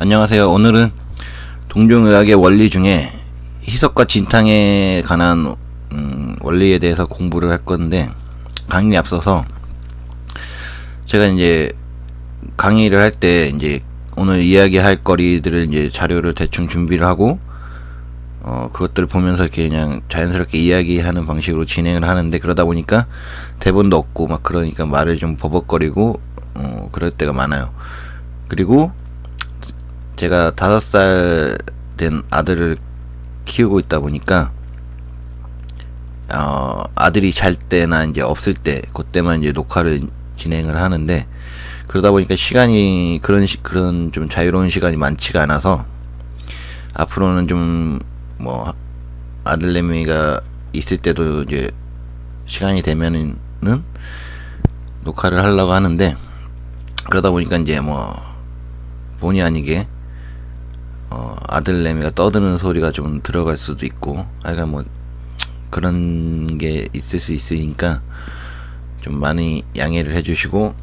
안녕하세요. 오늘은 동종의학의 원리 중에 희석과 진탕에 관한 원리에 대해서 공부를 할 건데, 강의에 앞서서 제가 이제 강의를 할 때 이제 오늘 이야기할 거리들을 이제 자료를 대충 준비를 하고 그것들을 보면서 이렇게 그냥 자연스럽게 이야기하는 방식으로 진행을 하는데, 그러다 보니까 대본도 없고 막 그러니까 말을 좀 버벅거리고 그럴 때가 많아요. 그리고 제가 5살 된 아들을 키우고 있다 보니까 아들이 잘 때나 이제 없을 때 그때만 이제 녹화를 진행을 하는데, 그러다 보니까 시간이 그런 좀 자유로운 시간이 많지가 않아서 앞으로는 좀 뭐 아들내미가 있을 때도 이제 시간이 되면은 녹화를 하려고 하는데, 그러다 보니까 이제 뭐 본의 아니게 아들내미가 떠드는 소리가 좀 들어갈 수도 있고, 하여간 뭐 그런 게 있을 수 있으니까 좀 많이 양해를 해주시고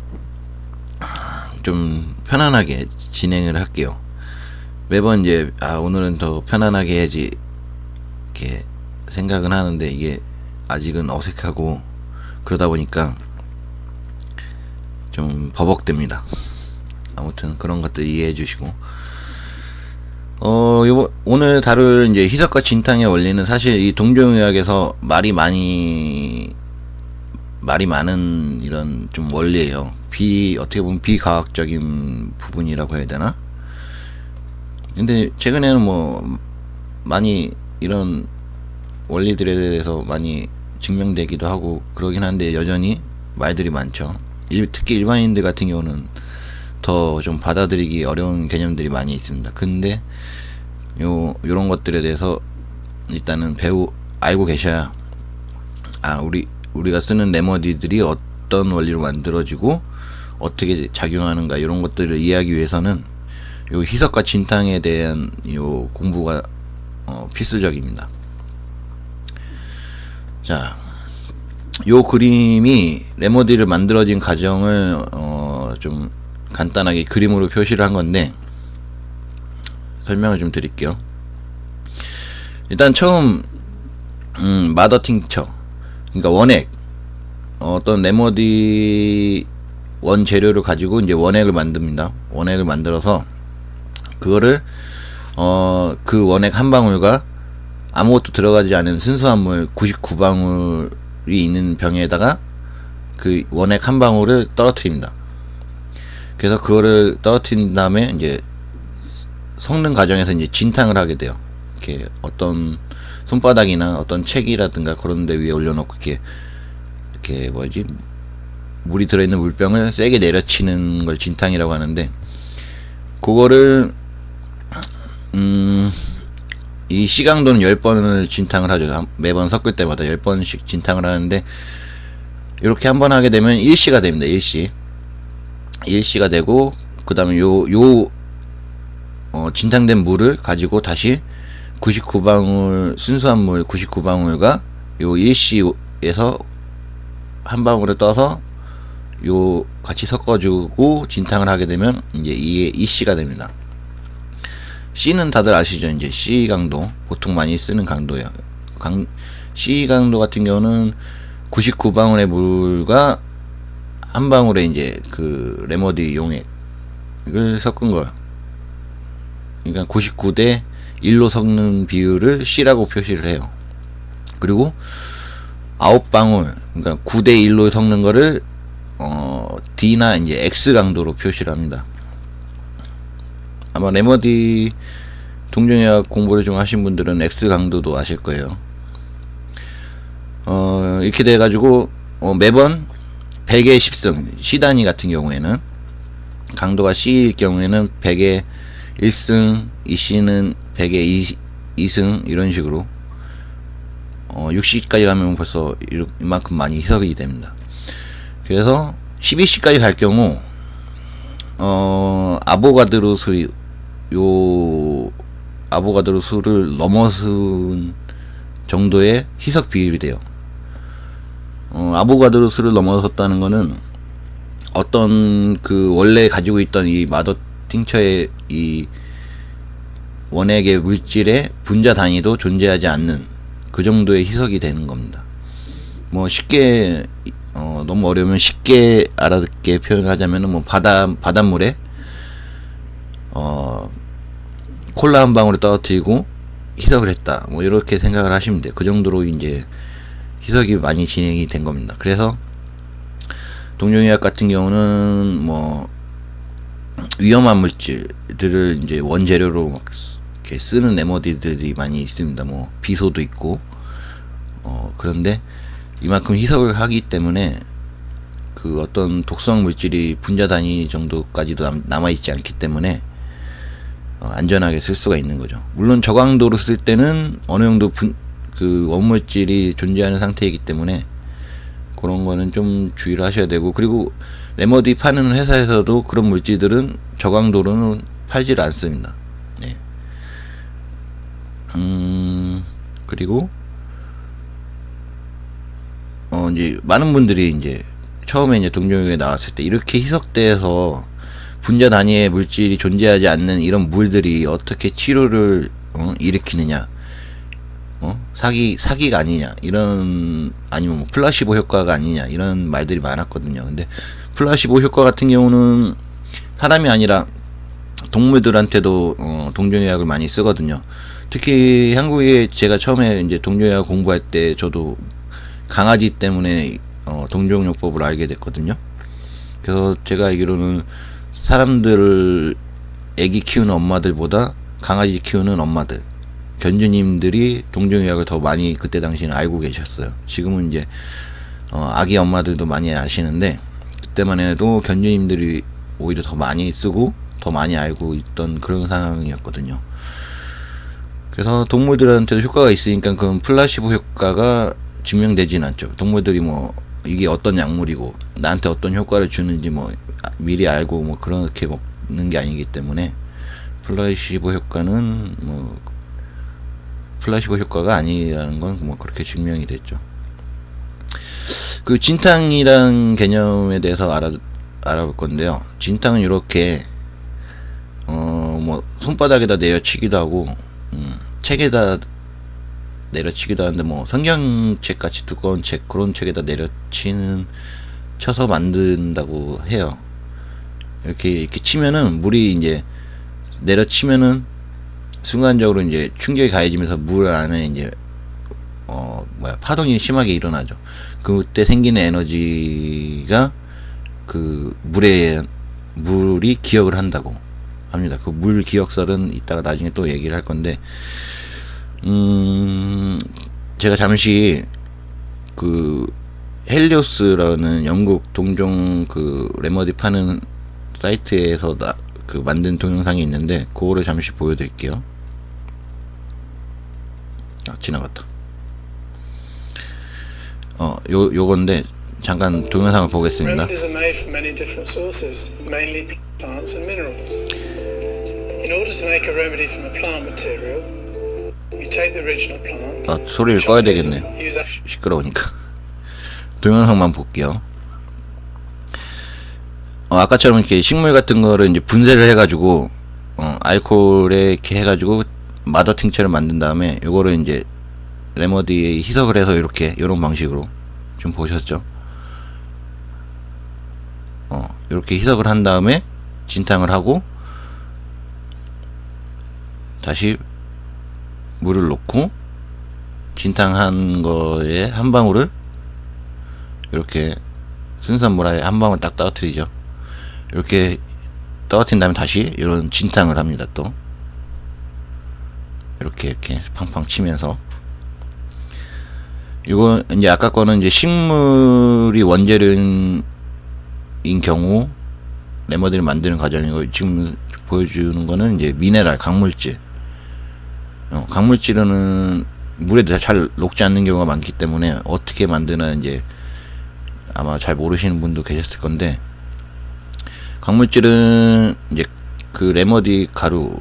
좀 편안하게 진행을 할게요. 매번 이제 오늘은 더 편안하게 해야지 이렇게 생각은 하는데, 이게 아직은 어색하고 그러다 보니까 좀 버벅됩니다. 아무튼 그런 것들 이해해 주시고, 오늘 다룰 이제 희석과 진탕의 원리는 사실 이 동종의학에서 말이 많은 이런 좀 원리예요. 어떻게 보면 비과학적인 부분이라고 해야 되나? 근데 최근에는 뭐 많이 이런 원리들에 대해서 많이 증명되기도 하고 그러긴 한데, 여전히 말들이 많죠. 특히 일반인들 같은 경우는 더 좀 받아들이기 어려운 개념들이 많이 있습니다. 근데 요런 것들에 대해서 일단은 알고 계셔야 우리가 쓰는 레머디들이 어떤 원리로 만들어지고 어떻게 작용하는가, 이런 것들을 이해하기 위해서는 요 희석과 진탕에 대한 요 공부가 필수적입니다. 자, 요 그림이 레머디를 만들어진 과정을 좀 간단하게 그림으로 표시를 한 건데, 설명을 좀 드릴게요. 일단 처음 마더 팅처, 그러니까 원액, 어떤 레머디 원재료를 가지고 이제 원액을 만듭니다. 원액을 만들어서 그거를 그 원액 한 방울과 아무것도 들어가지 않은 순수한 물 99방울이 있는 병에다가 그 원액 한 방울을 떨어뜨립니다. 그래서 그거를 떨어뜨린 다음에 이제 섞는 과정에서 이제 진탕을 하게 돼요. 이렇게 어떤 손바닥이나 어떤 책이라든가 그런 데 위에 올려놓고 이렇게 물이 들어있는 물병을 세게 내려치는 걸 진탕이라고 하는데, 그거를 이 시강도는 10번을 진탕을 하죠. 매번 섞을 때마다 10번씩 진탕을 하는데, 이렇게 한번 하게 되면 1시가 됩니다. 1시가 되고, 그 다음에 진탕된 물을 가지고 다시 99방울 순수한 물 99방울과 요 1시에서 한 방울을 떠서 같이 섞어주고 진탕을 하게 되면 이제 이게 2C가 됩니다. C는 다들 아시죠? 이제 C 강도, 보통 많이 쓰는 강도예요. C 강도 같은 경우는 99방울의 물과 한 방울의 이제 그 레머디 용액을 섞은 거예요. 그러니까 99대 1로 섞는 비율을 C라고 표시를 해요. 그리고 9방울, 그러니까 9대 1로 섞는 거를 D나 이제 X 강도로 표시를 합니다. 아마 레머디 동종의학 공부를 좀 하신 분들은 X 강도도 아실 거예요. 이렇게 돼가지고 매번 100의 10승, C 단위 같은 경우에는 강도가 C일 경우에는 100의 1승, 이 C는 100의 2승, 이런 식으로 6C까지 가면 벌써 이만큼 많이 희석이 됩니다. 그래서 12C까지 갈 경우 아보가드로 수를 넘어선 정도의 희석 비율이 돼요. 아보가드로 수를 넘어섰다는 거는 어떤 그 원래 가지고 있던 이 마더 팅처의 이 원액의 물질의 분자 단위도 존재하지 않는 그 정도의 희석이 되는 겁니다. 뭐 쉽게 너무 어려우면 쉽게 알아듣게 표현하자면은 뭐 바닷물에 콜라 한 방울을 떨어뜨리고 희석을 했다, 뭐 이렇게 생각을 하시면 돼요. 그 정도로 이제 희석이 많이 진행이 된 겁니다. 그래서 동종의학 같은 경우는 뭐 위험한 물질들을 이제 원재료로 막 이렇게 쓰는 레머디들이 많이 있습니다. 뭐 비소도 있고 그런데 이만큼 희석을 하기 때문에 그 어떤 독성 물질이 분자 단위 정도까지도 남아있지 않기 때문에 안전하게 쓸 수가 있는 거죠. 물론 저강도로 쓸 때는 어느 정도 그 원물질이 존재하는 상태이기 때문에 그런 거는 좀 주의를 하셔야 되고, 그리고 레머디 파는 회사에서도 그런 물질들은 저강도로는 팔지를 않습니다. 네. 그리고 이제 많은 분들이 이제 처음에 이제 동종육에 나왔을 때 이렇게 희석돼서 분자 단위의 물질이 존재하지 않는 이런 물들이 어떻게 치료를 일으키느냐, 사기가 아니냐, 이런, 아니면 뭐 플라시보 효과가 아니냐, 이런 말들이 많았거든요. 근데 플라시보 효과 같은 경우는 사람이 아니라 동물들한테도 동종의학을 많이 쓰거든요. 특히 한국에 제가 처음에 이제 동종의학 공부할 때 저도 강아지 때문에 동종요법을 알게 됐거든요. 그래서 제가 알기로는 사람들 애기 키우는 엄마들보다 강아지 키우는 엄마들, 견주님들이 동종의학을 더 많이 그때 당시에는 알고 계셨어요. 지금은 이제 아기 엄마들도 많이 아시는데, 그때만 해도 견주님들이 오히려 더 많이 쓰고 더 많이 알고 있던 그런 상황이었거든요. 그래서 동물들한테도 효과가 있으니까 그건 플라시보 효과가 증명되지는 않죠. 동물들이 뭐 이게 어떤 약물이고 나한테 어떤 효과를 주는지 뭐 미리 알고 뭐 그렇게 먹는 게 아니기 때문에 플라시보 효과는 뭐 플라시보 효과가 아니라는 건 뭐 그렇게 증명이 됐죠. 그 진탕이란 개념에 대해서 알아볼 건데요. 진탕은 이렇게 뭐 손바닥에다 내려치기도 하고 책에다 내려치기도 하는데, 뭐 성경책 같이 두꺼운 책, 그런 책에다 쳐서 만든다고 해요. 이렇게 치면은 물이 이제 내려치면은 순간적으로 이제 충격이 가해지면서 물 안에 이제 파동이 심하게 일어나죠. 그때 생기는 에너지가 그 물이 기억을 한다고 합니다. 그 물 기억설은 이따가 나중에 또 얘기를 할 건데, 제가 잠시 그 헬리오스라는 영국 동종 그 레머디 파는 사이트에서 그 만든 동영상이 있는데, 그거를 잠시 보여드릴게요. 지나갔다. 요건데 잠깐 동영상을 보겠습니다. Remedies are made from many different sources, mainly plants and minerals. In order to make a remedy from a plant material, you take the original plant. 소리를 꺼야 되겠네요. 시끄러우니까. 동영상만 볼게요. 아까처럼 이렇게 식물 같은 거를 이제 분쇄를 해가지고 알코올에 이렇게 해가지고 마더 팅처를 만든 다음에 요거를 이제 레머디에 희석을 해서 이런 방식으로 좀 보셨죠? 이렇게 희석을 한 다음에 진탕을 하고 다시 물을 넣고 진탕한 거에 한 방울을 이렇게 순수한 물에 한 방울 딱 떨어뜨리죠. 이렇게 떨어뜨린 다음에 다시 이런 진탕을 합니다. 또 이렇게 팡팡 치면서, 이거 이제 아까 거는 이제 식물이 원재료인 경우 레머디를 만드는 과정이고, 지금 보여주는 거는 이제 미네랄, 강물질. 강물질은 물에 잘 녹지 않는 경우가 많기 때문에 어떻게 만드나 이제 아마 잘 모르시는 분도 계셨을 건데, 강물질은 이제 그 레머디 가루랑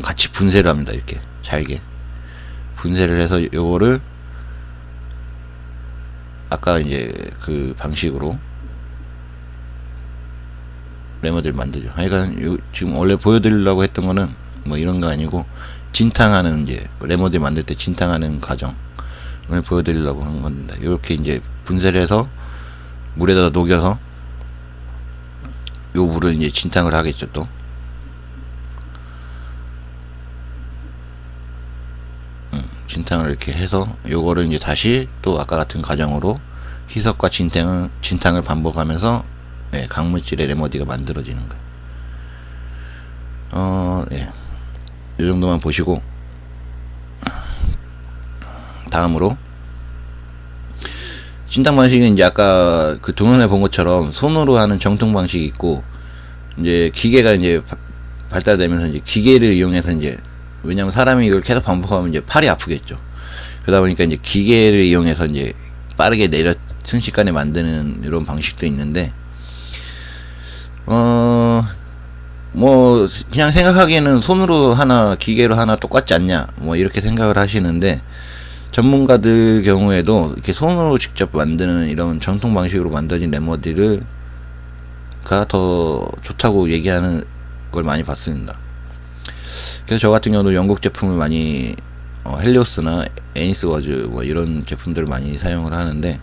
같이 분쇄를 합니다. 이렇게 잘게 분쇄를 해서 요거를 아까 이제 그 방식으로 레머디를 만들죠. 그러니까 지금 원래 보여드리려고 했던 거는 뭐 이런 거 아니고 진탕하는 이제 레모디 만들 때 진탕하는 과정을 보여드리려고 한 겁니다. 이렇게 이제 분쇄를 해서 물에다 녹여서 요 물을 이제 진탕을 하겠죠. 또 진탕을 이렇게 해서 요거를 이제 다시 또 아까 같은 과정으로 희석과 진탕을 반복하면서 예, 강물질의 레모디가 만들어지는 거예요. 예. 이 정도만 보시고 다음으로 진탕 방식은 이제 아까 그 동영상에 본 것처럼 손으로 하는 정통 방식이 있고 이제 기계가 이제 발달되면서 이제 기계를 이용해서 이제 왜냐면 사람이 이걸 계속 반복하면 이제 팔이 아프겠죠. 그러다 보니까 이제 기계를 이용해서 이제 빠르게 내려 순식간에 만드는 이런 방식도 있는데 뭐 그냥 생각하기에는 손으로 하나 기계로 하나 똑같지 않냐 뭐 이렇게 생각을 하시는데 전문가들 경우에도 이렇게 손으로 직접 만드는 이런 전통 방식으로 만들어진 레모디가 더 좋다고 얘기하는 걸 많이 봤습니다. 그래서 저 같은 경우도 영국 제품을 많이 헬리오스나 애니스워즈 뭐 이런 제품들을 많이 사용을 하는데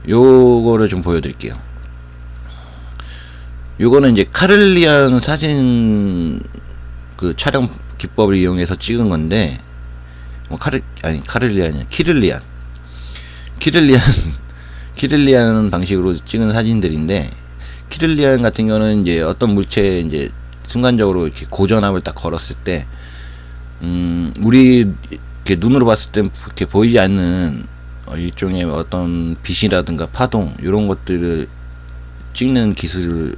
요거를 좀 보여드릴게요. 요거는 이제 카를리안 사진 그 촬영 기법을 이용해서 찍은 건데 뭐 카를리안이야 키를리안 방식으로 찍은 사진들인데 키를리안 같은 경우는 이제 어떤 물체에 이제 순간적으로 이렇게 고전압을 딱 걸었을 때 우리 이렇게 눈으로 봤을 때 이렇게 보이지 않는 일종의 어떤 빛이라든가 파동 이런 것들을 찍는 기술을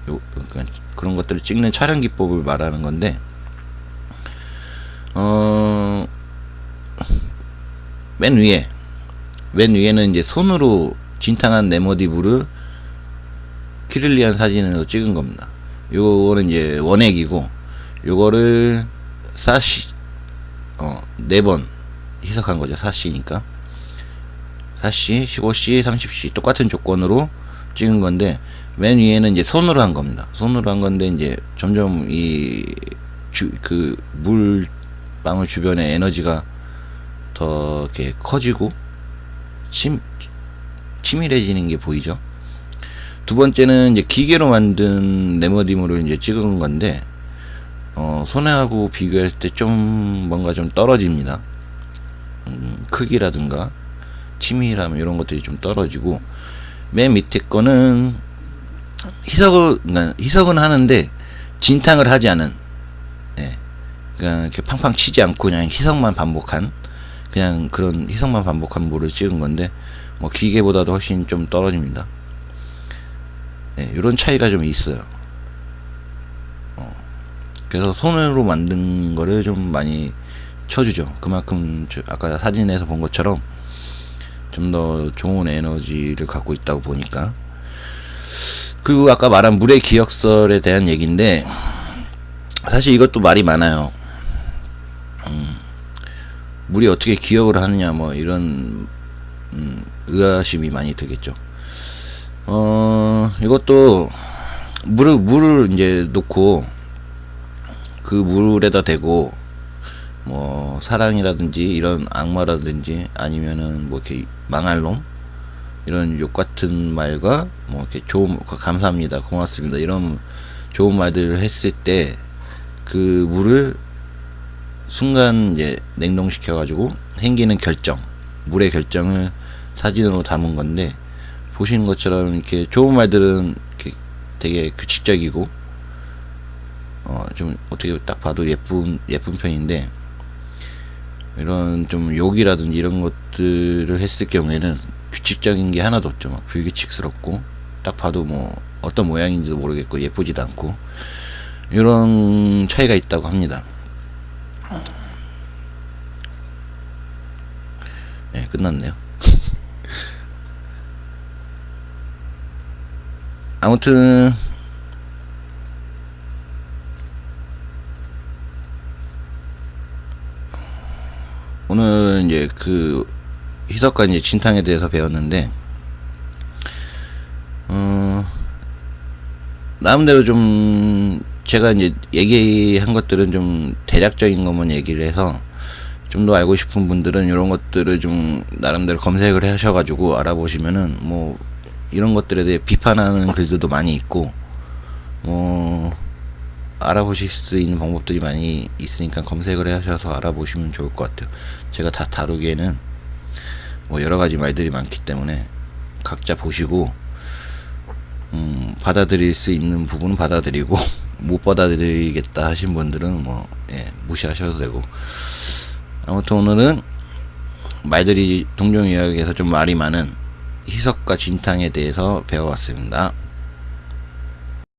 그러니까 그런 것들을 찍는 촬영 기법을 말하는 건데 맨 위에는 이제 손으로 진탕한 네모디 물을 키를리안 사진으로 찍은 겁니다. 요거는 이제 원액이고 요거를 4번 희석한 거죠. 4C니까 4C, 15C, 30C 똑같은 조건으로 찍은 건데 맨 위에는 이제 손으로 한 겁니다. 손으로 한 건데 이제 점점 그 물방울 주변의 에너지가 더 이렇게 커지고 치밀해지는 게 보이죠. 두 번째는 이제 기계로 만든 레모디물을 이제 찍은 건데 손해하고 비교했을 때 좀 뭔가 좀 떨어집니다. 크기라든가 치밀함 이런 것들이 좀 떨어지고 맨 밑에 거는 희석은 하는데 진탕을 하지 않은 그냥 이렇게 팡팡 치지 않고 그냥 희석만 반복한 그냥 그런 희석만 반복한 물을 찍은 건데 뭐 기계보다도 훨씬 좀 떨어집니다. 이런 차이가 좀 있어요. 그래서 손으로 만든 거를 좀 많이 쳐주죠. 그만큼 아까 사진에서 본 것처럼 좀 더 좋은 에너지를 갖고 있다고 보니까. 그리고 아까 말한 물의 기억설에 대한 얘기인데 사실 이것도 말이 많아요. 물이 어떻게 기억을 하느냐 뭐 이런 의아심이 많이 들겠죠. 이것도 물을 이제 놓고 그 물에다 대고 뭐 사랑이라든지 이런 악마라든지 아니면은 뭐 이렇게 망할 놈 이런 욕 같은 말과 뭐 이렇게 좋은 감사합니다 고맙습니다 이런 좋은 말들을 했을 때 그 물을 순간 이제 냉동시켜 가지고 생기는 결정 물의 결정을 사진으로 담은 건데 보시는 것처럼 이렇게 좋은 말들은 이렇게 되게 규칙적이고 좀 어떻게 딱 봐도 예쁜 편인데 이런 좀 욕이라든지 이런 것들을 했을 경우에는 규칙적인 게 하나도 없죠. 막 불규칙스럽고 딱 봐도 뭐 어떤 모양인지도 모르겠고 예쁘지도 않고 이런 차이가 있다고 합니다. 네, 끝났네요. 아무튼 오늘 이제 그 희석과 이제 진탕에 대해서 배웠는데 나름대로 좀 제가 이제 얘기한 것들은 좀 대략적인 것만 얘기를 해서 좀 더 알고 싶은 분들은 이런 것들을 좀 나름대로 검색을 하셔가지고 알아보시면은 뭐 이런 것들에 대해 비판하는 글들도 많이 있고 알아보실 수 있는 방법들이 많이 있으니까 검색을 하셔서 알아보시면 좋을 것 같아요. 제가 다 다루기에는 뭐 여러 가지 말들이 많기 때문에 각자 보시고 받아들일 수 있는 부분은 받아들이고 못 받아들이겠다 하신 분들은 뭐 무시하셔도 되고, 아무튼 오늘은 말들이 동종 이야기에서 좀 말이 많은 희석과 진탕에 대해서 배워왔습니다.